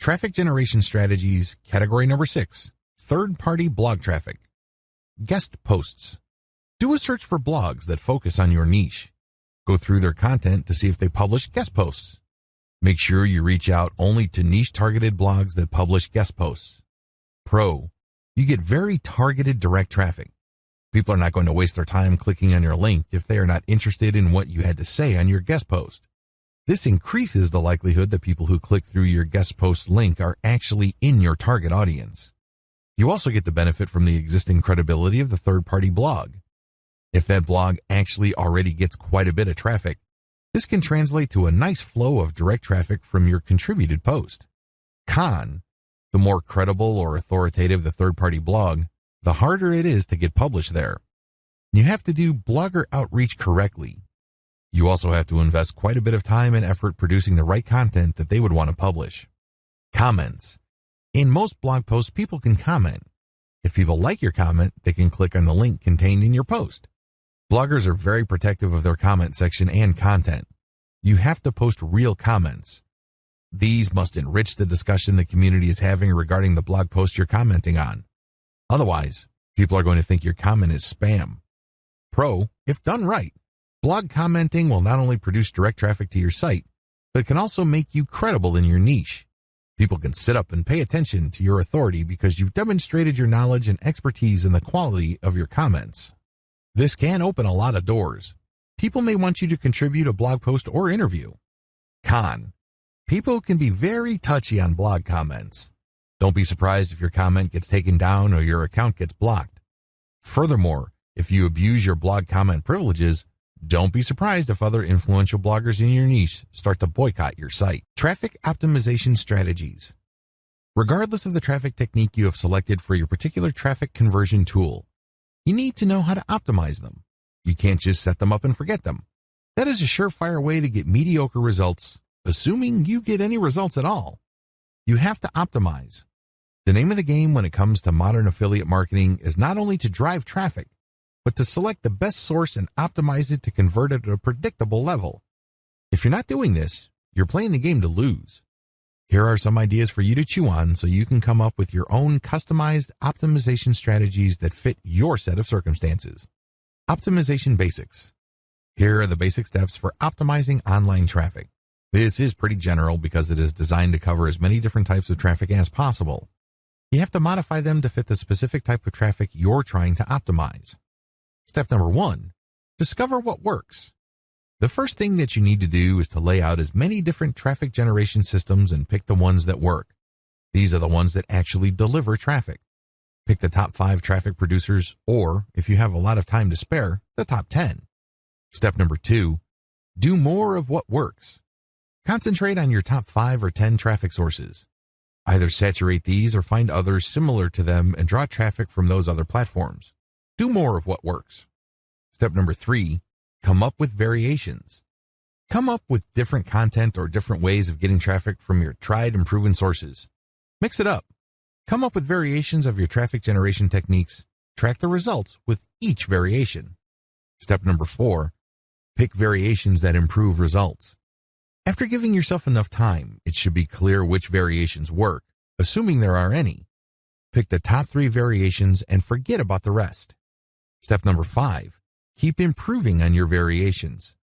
Traffic generation strategies, category number 6, third-party blog traffic. Guest posts. Do a search for blogs that focus on your niche. Go through their content to see if they publish guest posts. Make sure you reach out only to niche-targeted blogs that publish guest posts. Pro. You get very targeted direct traffic. People are not going to waste their time clicking on your link if they are not interested in what you had to say on your guest post. This increases the likelihood that people who click through your guest post link are actually in your target audience. You also get the benefit from the existing credibility of the third-party blog. If that blog actually already gets quite a bit of traffic, this can translate to a nice flow of direct traffic from your contributed post. Con. The more credible or authoritative the third-party blog, the harder it is to get published there. You have to do blogger outreach correctly. You also have to invest quite a bit of time and effort producing the right content that they would want to publish. Comments. In most blog posts, people can comment. If people like your comment, they can click on the link contained in your post. Bloggers are very protective of their comment section and content. You have to post real comments. These must enrich the discussion the community is having regarding the blog post you're commenting on. Otherwise, people are going to think your comment is spam. Pro, if done right, blog commenting will not only produce direct traffic to your site, but it can also make you credible in your niche. People can sit up and pay attention to your authority because you've demonstrated your knowledge and expertise in the quality of your comments. This can open a lot of doors. People may want you to contribute a blog post or interview. Con. People can be very touchy on blog comments. Don't be surprised if your comment gets taken down or your account gets blocked. Furthermore, if you abuse your blog comment privileges, don't be surprised if other influential bloggers in your niche start to boycott your site. Traffic optimization strategies. Regardless of the traffic technique you have selected for your particular traffic conversion tool, you need to know how to optimize them. You can't just set them up and forget them. That is a surefire way to get mediocre results, assuming you get any results at all. You have to optimize. The name of the game when it comes to modern affiliate marketing is not only to drive traffic, but to select the best source and optimize it to convert it at a predictable level. If you're not doing this, you're playing the game to lose. Here are some ideas for you to chew on so you can come up with your own customized optimization strategies that fit your set of circumstances. Optimization basics. Here are the basic steps for optimizing online traffic. This is pretty general because it is designed to cover as many different types of traffic as possible. You have to modify them to fit the specific type of traffic you're trying to optimize. Step number 1, discover what works. The first thing that you need to do is to lay out as many different traffic generation systems and pick the ones that work. These are the ones that actually deliver traffic. Pick the top 5 traffic producers, or, if you have a lot of time to spare, the top 10. Step number 2, do more of what works. Concentrate on your top 5 or 10 traffic sources. Either saturate these or find others similar to them and draw traffic from those other platforms. Do more of what works. Step number 3, come up with variations. Come up with different content or different ways of getting traffic from your tried and proven sources. Mix it up. Come up with variations of your traffic generation techniques. Track the results with each variation. Step number 4, pick variations that improve results. After giving yourself enough time, it should be clear which variations work, assuming there are any. Pick the top 3 variations and forget about the rest. Step number 5, keep improving on your variations.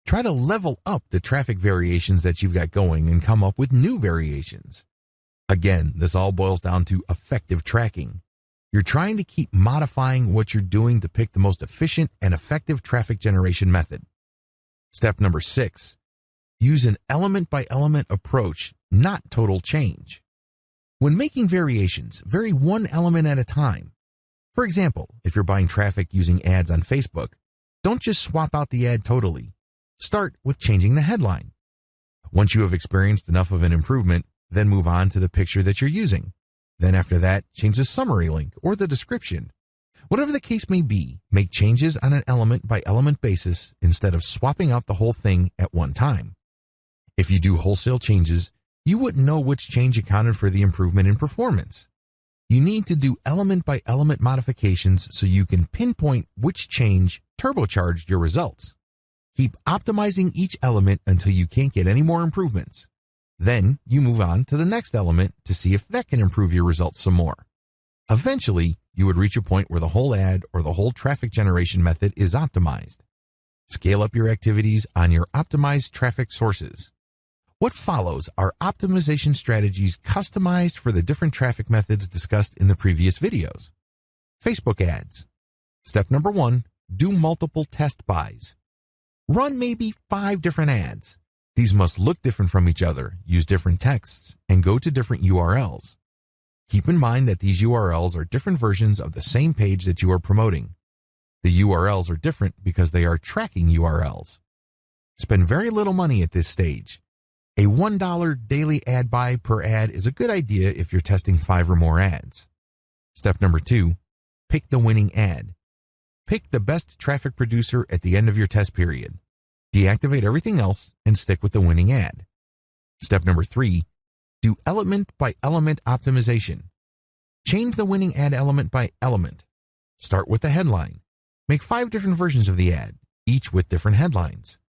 Try to level up the traffic variations that you've got going and come up with new variations. Again, this all boils down to effective tracking. You're trying to keep modifying what you're doing to pick the most efficient and effective traffic generation method. Step number 6, use an element-by-element approach, not total change. When making variations, vary one element at a time. For example, if you're buying traffic using ads on Facebook, don't just swap out the ad totally. Start with changing the headline. Once you have experienced enough of an improvement, then move on to the picture that you're using. Then after that, change the summary link or the description. Whatever the case may be, make changes on an element-by-element basis instead of swapping out the whole thing at one time. If you do wholesale changes, you wouldn't know which change accounted for the improvement in performance. You need to do element-by-element modifications so you can pinpoint which change turbocharged your results. Keep optimizing each element until you can't get any more improvements. Then you move on to the next element to see if that can improve your results some more. Eventually, you would reach a point where the whole ad or the whole traffic generation method is optimized. Scale up your activities on your optimized traffic sources. What follows are optimization strategies customized for the different traffic methods discussed in the previous videos. Facebook ads. Step number 1, do multiple test buys. Run maybe 5 different ads. These must look different from each other, use different texts, and go to different URLs. Keep in mind that these URLs are different versions of the same page that you are promoting. The URLs are different because they are tracking URLs. Spend very little money at this stage. A $1 daily ad buy per ad is a good idea if you're testing 5 or more ads. Step number 2, pick the winning ad. Pick the best traffic producer at the end of your test period. Deactivate everything else and stick with the winning ad. Step number 3, do element by element optimization. Change the winning ad element by element. Start with the headline. Make 5 different versions of the ad, each with different headlines.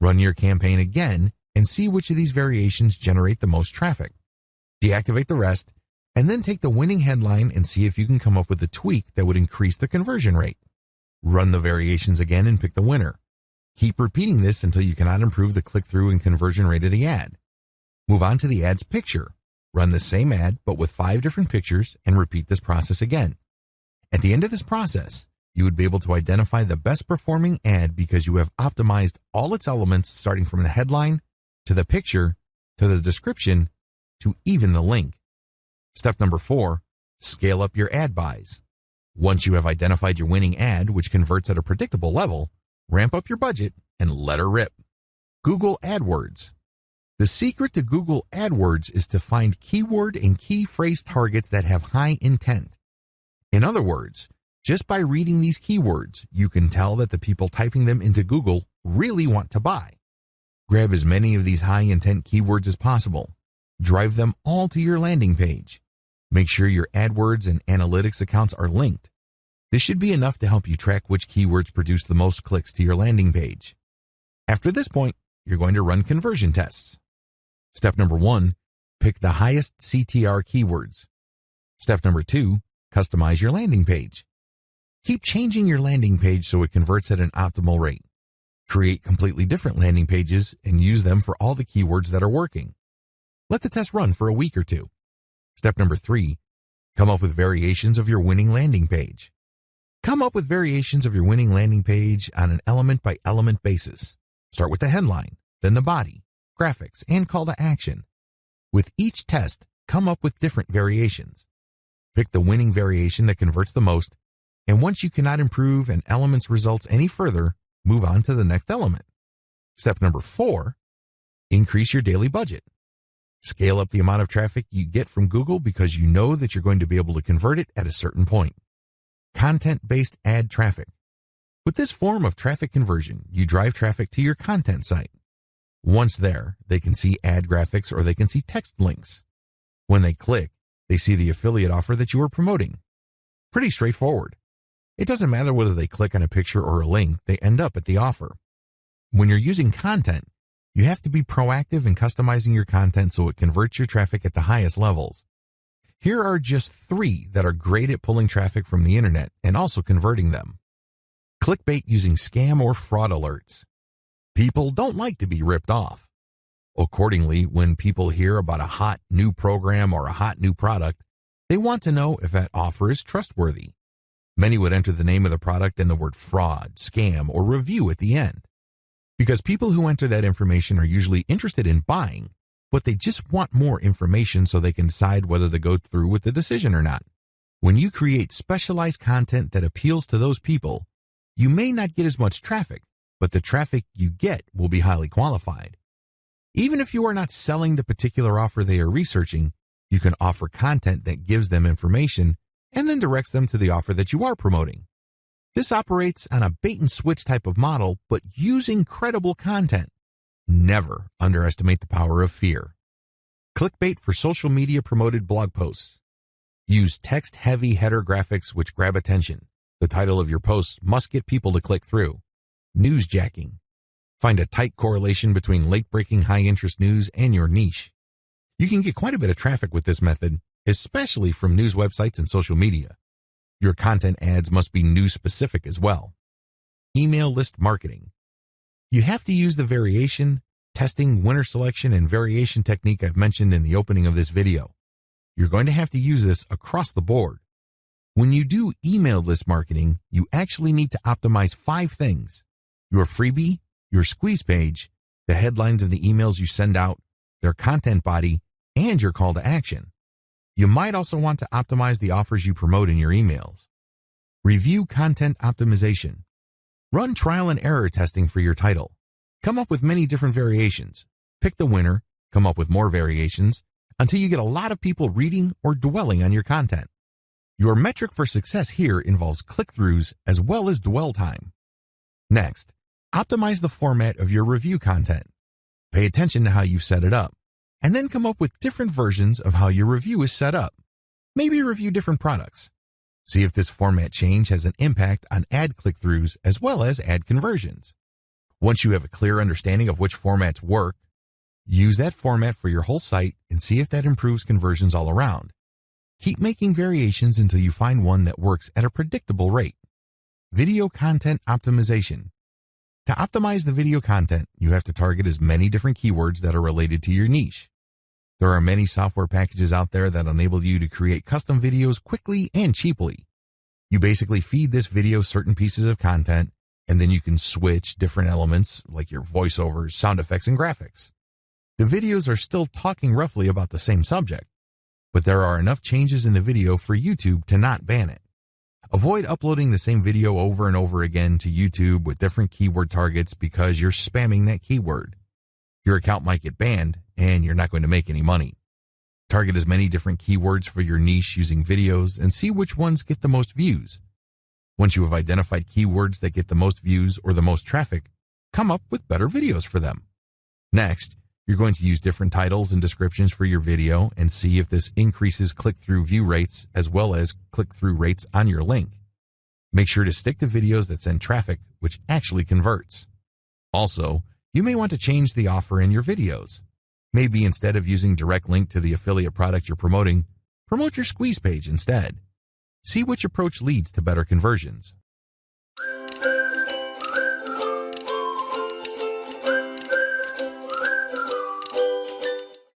Run your campaign again and see which of these variations generate the most traffic. Deactivate the rest, and then take the winning headline and see if you can come up with a tweak that would increase the conversion rate. Run the variations again and pick the winner. Keep repeating this until you cannot improve the click-through and conversion rate of the ad. Move on to the ad's picture. Run the same ad but with 5 different pictures and repeat this process again. At the end of this process, you would be able to identify the best performing ad because you have optimized all its elements starting from the headline, to the picture, to the description, to even the link. Step number 4, scale up your ad buys. Once you have identified your winning ad, which converts at a predictable level, ramp up your budget and let her rip. Google AdWords. The secret to Google AdWords is to find keyword and key phrase targets that have high intent. In other words, just by reading these keywords, you can tell that the people typing them into Google really want to buy. Grab as many of these high-intent keywords as possible. Drive them all to your landing page. Make sure your AdWords and analytics accounts are linked. This should be enough to help you track which keywords produce the most clicks to your landing page. After this point, you're going to run conversion tests. Step number 1, pick the highest CTR keywords. Step number 2, customize your landing page. Keep changing your landing page so it converts at an optimal rate. Create completely different landing pages and use them for all the keywords that are working. Let the test run for a week or 2. Step number 3, come up with variations of your winning landing page. Come up with variations of your winning landing page on an element-by-element basis. Start with the headline, then the body, graphics, and call to action. With each test, come up with different variations. Pick the winning variation that converts the most, and once you cannot improve an element's results any further, move on to the next element. Step number 4, increase your daily budget. Scale up the amount of traffic you get from Google because you know that you're going to be able to convert it at a certain point. Content-based ad traffic. With this form of traffic conversion, you drive traffic to your content site. Once there, they can see ad graphics or they can see text links. When they click, they see the affiliate offer that you are promoting. Pretty straightforward. It doesn't matter whether they click on a picture or a link, they end up at the offer. When you're using content, you have to be proactive in customizing your content so it converts your traffic at the highest levels. Here are just 3 that are great at pulling traffic from the internet and also converting them. Clickbait using scam or fraud alerts. People don't like to be ripped off. Accordingly, when people hear about a hot new program or a hot new product, they want to know if that offer is trustworthy. Many would enter the name of the product and the word fraud, scam, or review at the end. Because people who enter that information are usually interested in buying, but they just want more information so they can decide whether to go through with the decision or not. When you create specialized content that appeals to those people, you may not get as much traffic, but the traffic you get will be highly qualified. Even if you are not selling the particular offer they are researching, you can offer content that gives them information and then directs them to the offer that you are promoting. This operates on a bait-and-switch type of model, but using credible content. Never underestimate the power of fear. Clickbait for social media promoted blog posts. Use text-heavy header graphics which grab attention. The title of your posts must get people to click through. Newsjacking. Find a tight correlation between late-breaking high-interest news and your niche. You can get quite a bit of traffic with this method, especially from news websites and social media. Your content ads must be news specific as well. Email list marketing. You have to use the variation, testing, winner selection, and variation technique I've mentioned in the opening of this video. You're going to have to use this across the board. When you do email list marketing, you actually need to optimize 5 things: your freebie, your squeeze page, the headlines of the emails you send out, their content body, and your call to action. You might also want to optimize the offers you promote in your emails. Review content optimization. Run trial and error testing for your title. Come up with many different variations. Pick the winner, come up with more variations, until you get a lot of people reading or dwelling on your content. Your metric for success here involves click-throughs as well as dwell time. Next, optimize the format of your review content. Pay attention to how you set it up, and then come up with different versions of how your review is set up. Maybe review different products. See if this format change has an impact on ad click-throughs as well as ad conversions. Once you have a clear understanding of which formats work, use that format for your whole site and see if that improves conversions all around. Keep making variations until you find one that works at a predictable rate. Video content optimization. To optimize the video content, you have to target as many different keywords that are related to your niche. There are many software packages out there that enable you to create custom videos quickly and cheaply. You basically feed this video certain pieces of content, and then you can switch different elements like your voiceovers, sound effects, and graphics. The videos are still talking roughly about the same subject, but there are enough changes in the video for YouTube to not ban it. Avoid uploading the same video over and over again to YouTube with different keyword targets because you're spamming that keyword. Your account might get banned, and you're not going to make any money. Target as many different keywords for your niche using videos and see which ones get the most views. Once you have identified keywords that get the most views or the most traffic, come up with better videos for them. Next, you're going to use different titles and descriptions for your video and see if this increases click-through view rates as well as click-through rates on your link. Make sure to stick to videos that send traffic, which actually converts. Also, you may want to change the offer in your videos. Maybe instead of using direct link to the affiliate product you're promoting, promote your squeeze page instead. See which approach leads to better conversions.